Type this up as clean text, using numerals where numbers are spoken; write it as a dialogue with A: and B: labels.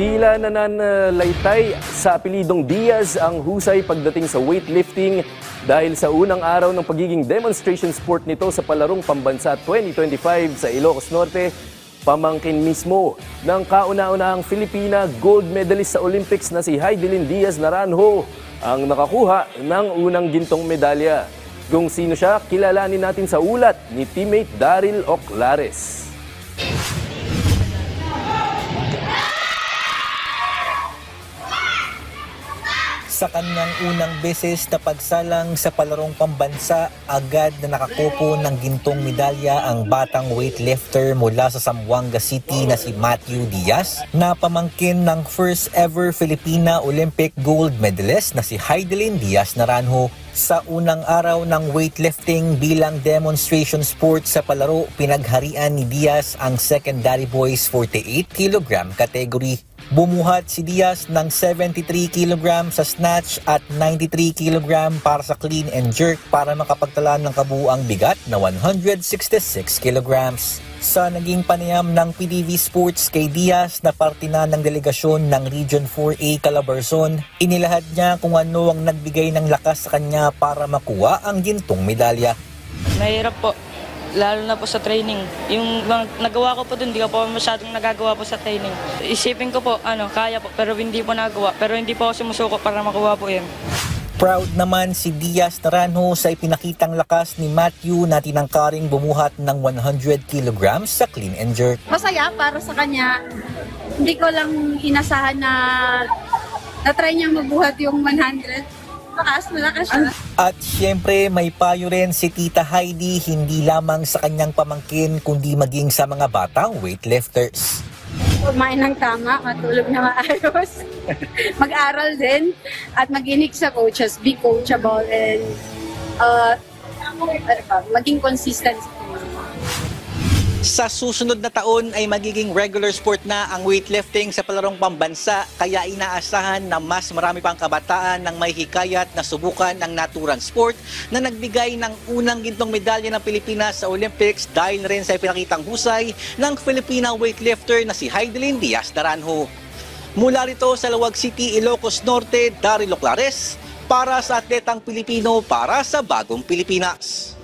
A: Tila nananalaytay sa apelidong Diaz ang husay pagdating sa weightlifting dahil sa unang araw ng pagiging demonstration sport nito sa Palarong Pambansa 2025 sa Ilocos Norte, pamangkin mismo ng kauna-unahang Filipina gold medalist sa Olympics na si Heidelin Diaz Naranjo ang nakakuha ng unang gintong medalya. Kung sino siya, kilalanin natin sa ulat ni teammate Daryl Oclares.
B: Sa kanyang unang beses na pagsalang sa Palarong Pambansa, agad na nakakupo ng gintong medalya ang batang weightlifter mula sa Zamboanga City na si Matthew Diaz, na pamangkin ng first ever Filipina Olympic gold medalist na si Heidelin Diaz Naranjo. Sa unang araw ng weightlifting bilang demonstration sport sa palaro, pinagharian ni Diaz ang secondary boys 48 kg category. Bumuhat si Diaz ng 73 kg sa snatch at 93 kg para sa clean and jerk para makapagtala ng kabuuang bigat na 166 kg. Sa naging panayam ng PDV Sports kay Diaz na parte na ng delegasyon ng Region 4A Calabarzon, inilahad niya kung ano ang nagbigay ng lakas sa kanya para makuha ang gintong medalya.
C: Mahirap po, lalo na po sa training. Yung nagawa ko po dun, hindi ko po masyadong nagagawa po sa training. Isipin ko po, kaya po, pero hindi po nagawa. Pero hindi po ako sumusuko para makuha po yan.
B: Proud naman si Diaz Naranjo sa ipinakitang lakas ni Matthew na tinangkaring bumuhat ng 100 kg sa clean and jerk.
D: Masaya para sa kanya. Hindi ko lang inasahan na na-try niyang mabuhat yung 100. Malakas siya.
B: At syempre may payo rin si Tita Heidi hindi lamang sa kanyang pamangkin kundi maging sa mga batang weightlifters.
D: Kumain ng tama, matulog na maayos, mag-aral din, at mag-inig sa coaches, be coachable, and maging consistent.
B: Sa susunod na taon ay magiging regular sport na ang weightlifting sa Palarong Pambansa, kaya inaasahan na mas marami pang kabataan ng may hikayat na subukan ang naturang sport na nagbigay ng unang gintong medalya ng Pilipinas sa Olympics dahil na rin sa ipinakitang husay ng Filipina weightlifter na si Heidelin Diaz Naranjo. Mula rito sa Laoag City, Ilocos Norte, Daryl Oclares para sa Atletang Pilipino para sa Bagong Pilipinas.